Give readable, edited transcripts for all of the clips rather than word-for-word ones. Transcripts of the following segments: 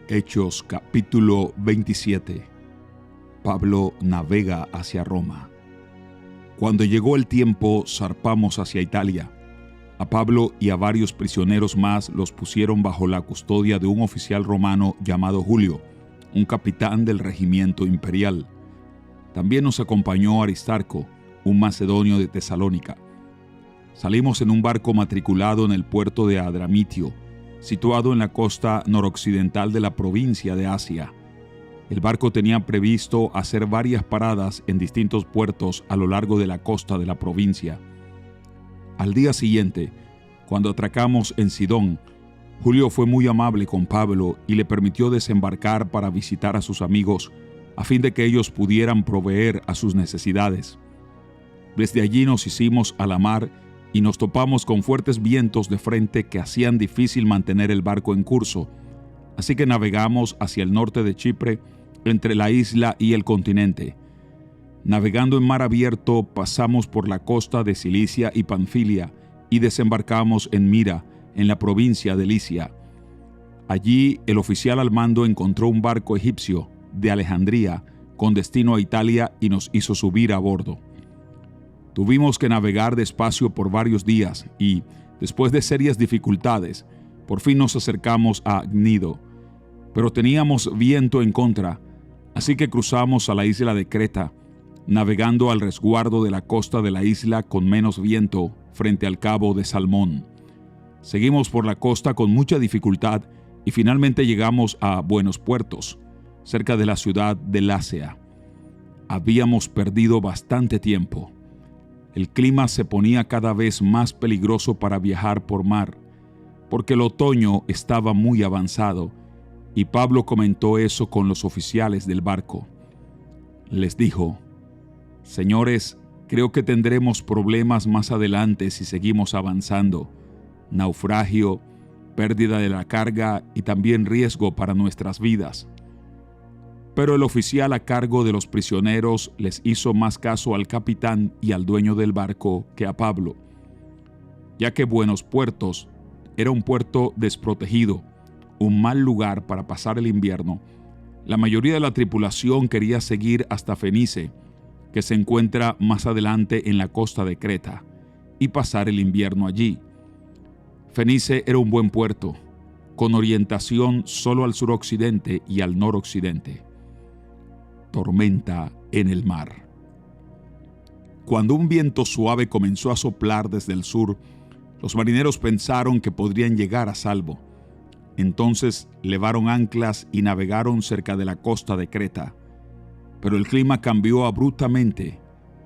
Hechos capítulo 27. Pablo navega hacia Roma. Cuando llegó el tiempo, zarpamos hacia Italia. A Pablo y a varios prisioneros más los pusieron bajo la custodia de un oficial romano llamado Julio, un capitán del regimiento imperial. También nos acompañó Aristarco, un macedonio de Tesalónica. Salimos en un barco matriculado en el puerto de Adramitio, situado en la costa noroccidental de la provincia de Asia. El barco tenía previsto hacer varias paradas en distintos puertos a lo largo de la costa de la provincia. Al día siguiente, cuando atracamos en Sidón, Julio fue muy amable con Pablo y le permitió desembarcar para visitar a sus amigos, a fin de que ellos pudieran proveer a sus necesidades. Desde allí nos hicimos a la mar y nos topamos con fuertes vientos de frente que hacían difícil mantener el barco en curso, así que navegamos hacia el norte de Chipre, entre la isla y el continente. Navegando en mar abierto, pasamos por la costa de Cilicia y Panfilia y desembarcamos en Mira, en la provincia de Licia. Allí el oficial al mando encontró un barco egipcio de Alejandría con destino a Italia y nos hizo subir a bordo. Tuvimos que navegar despacio por varios días y, después de serias dificultades, por fin nos acercamos a Gnido. Pero teníamos viento en contra, así que cruzamos a la isla de Creta, navegando al resguardo de la costa de la isla con menos viento frente al cabo de Salmón. Seguimos por la costa con mucha dificultad y finalmente llegamos a Buenos Puertos, cerca de la ciudad de Lasea. Habíamos perdido bastante tiempo. El clima se ponía cada vez más peligroso para viajar por mar, porque el otoño estaba muy avanzado, y Pablo comentó eso con los oficiales del barco. Les dijo: «Señores, creo que tendremos problemas más adelante si seguimos avanzando. Naufragio, pérdida de la carga y también riesgo para nuestras vidas». Pero el oficial a cargo de los prisioneros les hizo más caso al capitán y al dueño del barco que a Pablo, ya que Buenos Puertos era un puerto desprotegido, un mal lugar para pasar el invierno. La mayoría de la tripulación quería seguir hasta Fenice, que se encuentra más adelante en la costa de Creta, y pasar el invierno allí. Fenice era un buen puerto, con orientación solo al suroccidente y al noroccidente. Tormenta en el mar. Cuando un viento suave comenzó a soplar desde el sur, los marineros pensaron que podrían llegar a salvo. Entonces levaron anclas y navegaron cerca de la costa de Creta. Pero el clima cambió abruptamente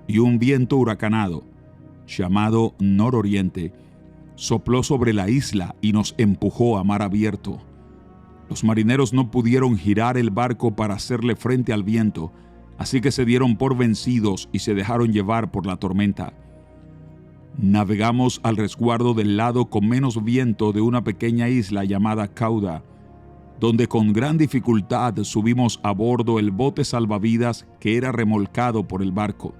y un viento huracanado, llamado nororiente, sopló sobre la isla y nos empujó a mar abierto. Los marineros no pudieron girar el barco para hacerle frente al viento, así que se dieron por vencidos y se dejaron llevar por la tormenta. Navegamos al resguardo del lado con menos viento de una pequeña isla llamada Cauda, donde con gran dificultad subimos a bordo el bote salvavidas que era remolcado por el barco.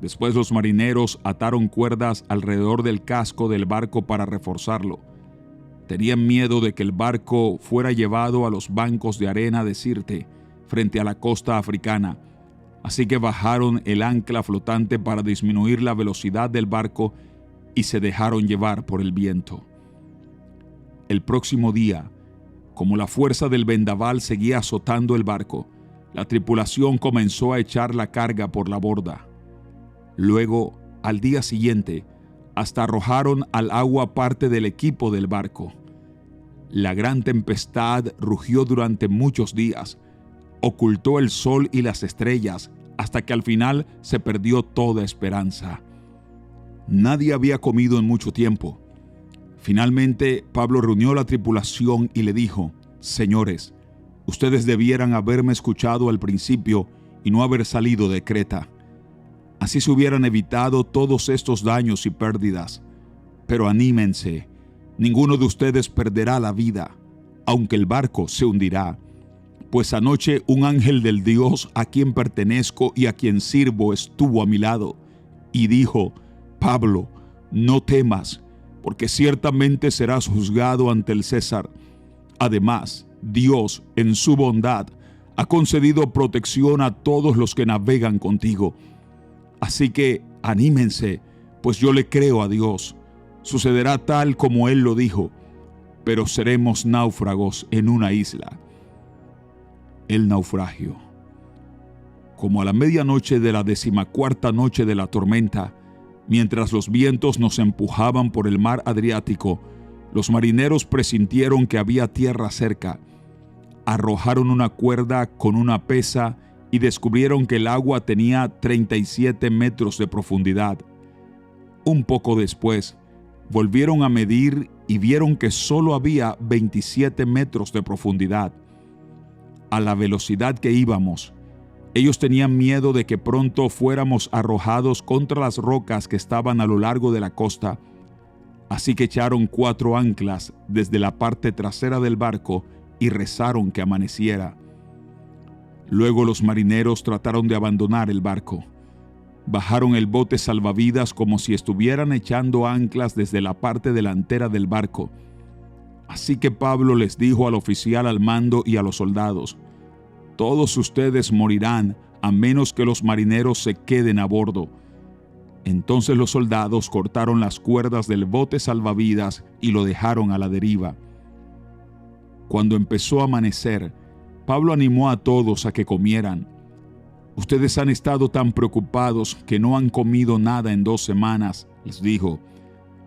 Después los marineros ataron cuerdas alrededor del casco del barco para reforzarlo. Tenían miedo de que el barco fuera llevado a los bancos de arena de Sirte, frente a la costa africana, así que bajaron el ancla flotante para disminuir la velocidad del barco y se dejaron llevar por el viento. El próximo día, como la fuerza del vendaval seguía azotando el barco, la tripulación comenzó a echar la carga por la borda. Luego, al día siguiente, hasta arrojaron al agua parte del equipo del barco. La gran tempestad rugió durante muchos días, ocultó el sol y las estrellas, hasta que al final se perdió toda esperanza. Nadie había comido en mucho tiempo. Finalmente, Pablo reunió a la tripulación y le dijo: «Señores, ustedes debieran haberme escuchado al principio y no haber salido de Creta. Así se hubieran evitado todos estos daños y pérdidas. Pero anímense, ninguno de ustedes perderá la vida, aunque el barco se hundirá. Pues anoche un ángel del Dios a quien pertenezco y a quien sirvo estuvo a mi lado y dijo: Pablo, no temas, porque ciertamente serás juzgado ante el César. Además, Dios, en su bondad, ha concedido protección a todos los que navegan contigo. Así que anímense, pues yo le creo a Dios. Sucederá tal como Él lo dijo, pero seremos náufragos en una isla. El naufragio. Como a la medianoche de la 14ª noche de la tormenta, mientras los vientos nos empujaban por el mar Adriático, los marineros presintieron que había tierra cerca. Arrojaron una cuerda con una pesa y descubrieron que el agua tenía 37 metros de profundidad. Un poco después, volvieron a medir y vieron que solo había 27 metros de profundidad. A la velocidad que íbamos, ellos tenían miedo de que pronto fuéramos arrojados contra las rocas que estaban a lo largo de la costa, así que echaron 4 anclas desde la parte trasera del barco y rezaron que amaneciera. Luego los marineros trataron de abandonar el barco. Bajaron el bote salvavidas como si estuvieran echando anclas desde la parte delantera del barco. Así que Pablo les dijo al oficial al mando y a los soldados: «Todos ustedes morirán a menos que los marineros se queden a bordo». Entonces los soldados cortaron las cuerdas del bote salvavidas y lo dejaron a la deriva. Cuando empezó a amanecer, Pablo animó a todos a que comieran. «Ustedes han estado tan preocupados que no han comido nada en 2 semanas», les dijo.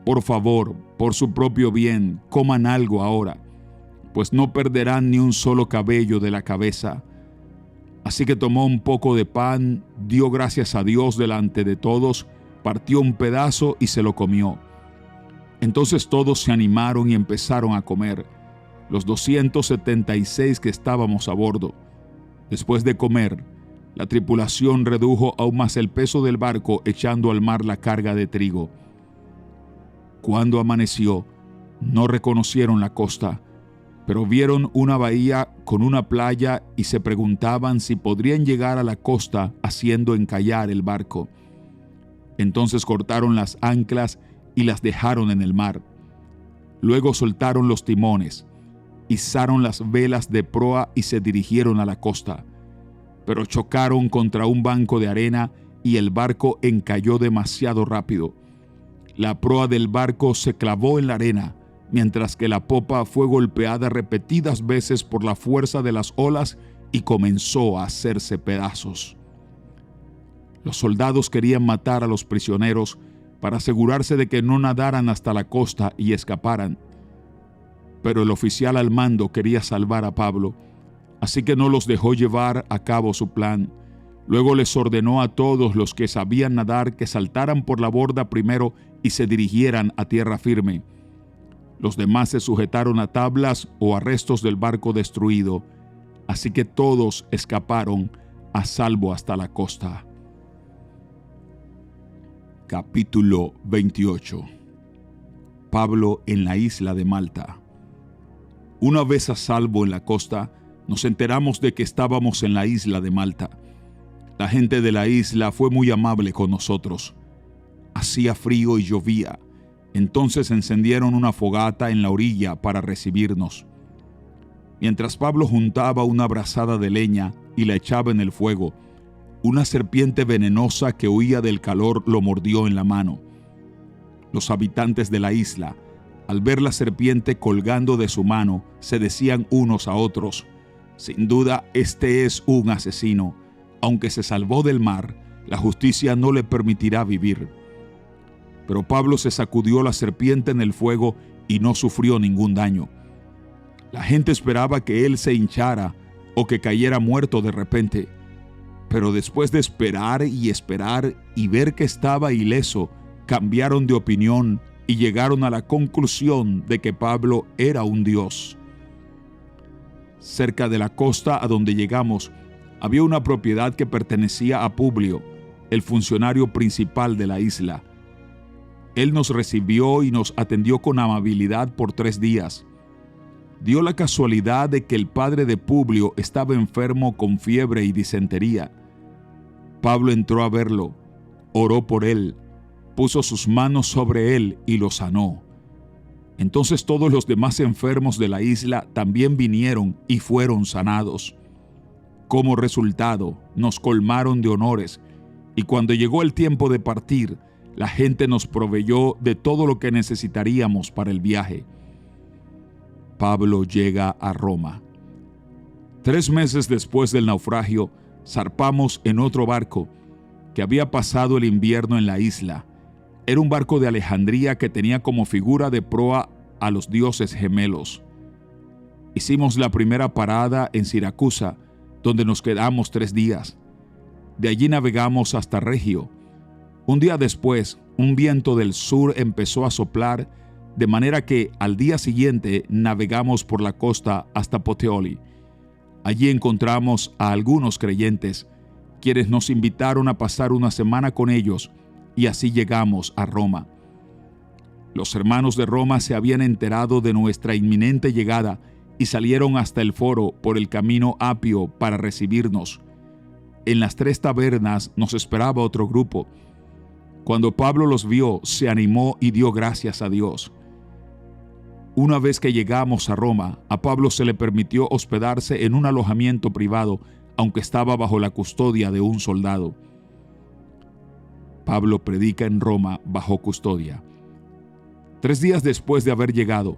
«Por favor, por su propio bien, coman algo ahora, pues no perderán ni un solo cabello de la cabeza». Así que tomó un poco de pan, dio gracias a Dios delante de todos, partió un pedazo y se lo comió. Entonces todos se animaron y empezaron a comer, los 276 que estábamos a bordo. Después de comer, la tripulación redujo aún más el peso del barco echando al mar la carga de trigo. Cuando amaneció, no reconocieron la costa, pero vieron una bahía con una playa y se preguntaban si podrían llegar a la costa haciendo encallar el barco. Entonces cortaron las anclas y las dejaron en el mar. Luego soltaron los timones, izaron las velas de proa y se dirigieron a la costa. Pero chocaron contra un banco de arena y el barco encalló demasiado rápido. La proa del barco se clavó en la arena, mientras que la popa fue golpeada repetidas veces por la fuerza de las olas y comenzó a hacerse pedazos. Los soldados querían matar a los prisioneros para asegurarse de que no nadaran hasta la costa y escaparan. Pero el oficial al mando quería salvar a Pablo, así que no los dejó llevar a cabo su plan. Luego les ordenó a todos los que sabían nadar que saltaran por la borda primero y se dirigieran a tierra firme. Los demás se sujetaron a tablas o a restos del barco destruido, así que todos escaparon a salvo hasta la costa. Capítulo 28. Pablo en la isla de Malta. Una vez a salvo en la costa, nos enteramos de que estábamos en la isla de Malta. La gente de la isla fue muy amable con nosotros. Hacía frío y llovía. Entonces encendieron una fogata en la orilla para recibirnos. Mientras Pablo juntaba una brazada de leña y la echaba en el fuego, una serpiente venenosa que huía del calor lo mordió en la mano. Los habitantes de la isla, al ver la serpiente colgando de su mano, se decían unos a otros: «Sin duda, este es un asesino. Aunque se salvó del mar, la justicia no le permitirá vivir». Pero Pablo se sacudió la serpiente en el fuego y no sufrió ningún daño. La gente esperaba que él se hinchara o que cayera muerto de repente. Pero después de esperar y ver que estaba ileso, cambiaron de opinión y llegaron a la conclusión de que Pablo era un dios. Cerca de la costa a donde llegamos, había una propiedad que pertenecía a Publio, el funcionario principal de la isla. Él nos recibió y nos atendió con amabilidad por 3 días. Dio la casualidad de que el padre de Publio estaba enfermo con fiebre y disentería. Pablo entró a verlo, oró por él, puso sus manos sobre él y lo sanó. Entonces todos los demás enfermos de la isla también vinieron y fueron sanados. Como resultado, nos colmaron de honores, y cuando llegó el tiempo de partir, la gente nos proveyó de todo lo que necesitaríamos para el viaje. Pablo llega a Roma. 3 meses después del naufragio, zarpamos en otro barco que había pasado el invierno en la isla. Era un barco de Alejandría que tenía como figura de proa a los dioses gemelos. Hicimos la primera parada en Siracusa, donde nos quedamos 3 días. De allí navegamos hasta Regio. Un día después, un viento del sur empezó a soplar, de manera que al día siguiente navegamos por la costa hasta Puteoli. Allí encontramos a algunos creyentes, quienes nos invitaron a pasar una semana con ellos, y así llegamos a Roma. Los hermanos de Roma se habían enterado de nuestra inminente llegada y salieron hasta el foro por el camino Apio para recibirnos. En las 3 tabernas nos esperaba otro grupo. Cuando Pablo los vio, se animó y dio gracias a Dios. Una vez que llegamos a Roma, a Pablo se le permitió hospedarse en un alojamiento privado, aunque estaba bajo la custodia de un soldado. Pablo predica en Roma bajo custodia. 3 días después de haber llegado,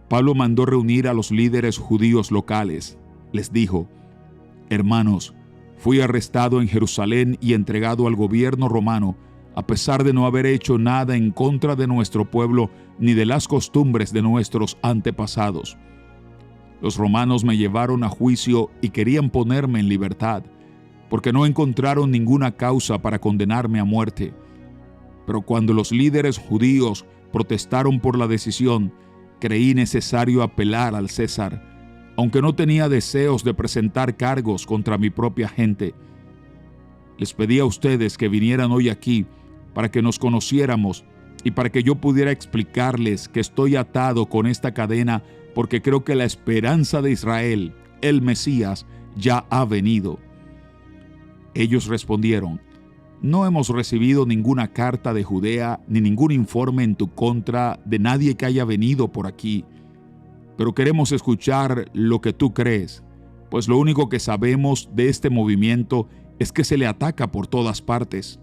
Pablo mandó reunir a los líderes judíos locales. Les dijo: «Hermanos, fui arrestado en Jerusalén y entregado al gobierno romano, a pesar de no haber hecho nada en contra de nuestro pueblo ni de las costumbres de nuestros antepasados. Los romanos me llevaron a juicio y querían ponerme en libertad, porque no encontraron ninguna causa para condenarme a muerte. Pero cuando los líderes judíos protestaron por la decisión, creí necesario apelar al César, aunque no tenía deseos de presentar cargos contra mi propia gente. Les pedí a ustedes que vinieran hoy aquí para que nos conociéramos y para que yo pudiera explicarles que estoy atado con esta cadena porque creo que la esperanza de Israel, el Mesías, ya ha venido». Ellos respondieron: «No hemos recibido ninguna carta de Judea ni ningún informe en tu contra de nadie que haya venido por aquí, pero queremos escuchar lo que tú crees, pues lo único que sabemos de este movimiento es que se le ataca por todas partes».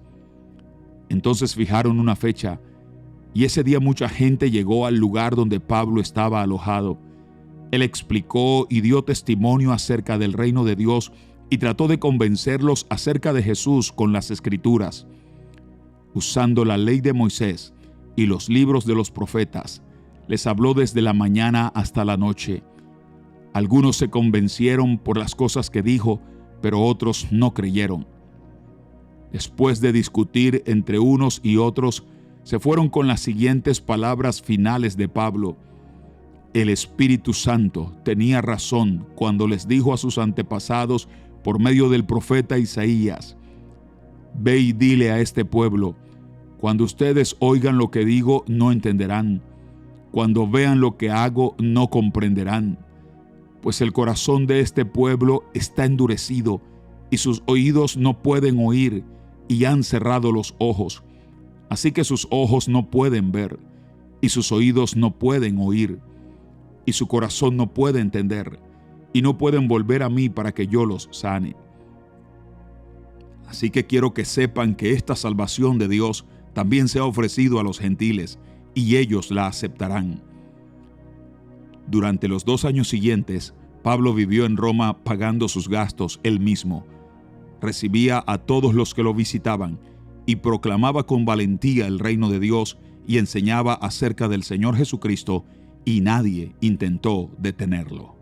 Entonces fijaron una fecha, y ese día mucha gente llegó al lugar donde Pablo estaba alojado. Él explicó y dio testimonio acerca del reino de Dios y trató de convencerlos acerca de Jesús con las Escrituras. Usando la ley de Moisés y los libros de los profetas, les habló desde la mañana hasta la noche. Algunos se convencieron por las cosas que dijo, pero otros no creyeron. Después de discutir entre unos y otros, se fueron con las siguientes palabras finales de Pablo: «El Espíritu Santo tenía razón cuando les dijo a sus antepasados por medio del profeta Isaías: Ve y dile a este pueblo, cuando ustedes oigan lo que digo, no entenderán. Cuando vean lo que hago, no comprenderán. Pues el corazón de este pueblo está endurecido, y sus oídos no pueden oír, y han cerrado los ojos. Así que sus ojos no pueden ver, y sus oídos no pueden oír, y su corazón no puede entender, y no pueden volver a mí para que yo los sane. Así que quiero que sepan que esta salvación de Dios también se ha ofrecido a los gentiles, y ellos la aceptarán». Durante los 2 años siguientes, Pablo vivió en Roma pagando sus gastos él mismo. Recibía a todos los que lo visitaban y proclamaba con valentía el reino de Dios y enseñaba acerca del Señor Jesucristo, y nadie intentó detenerlo.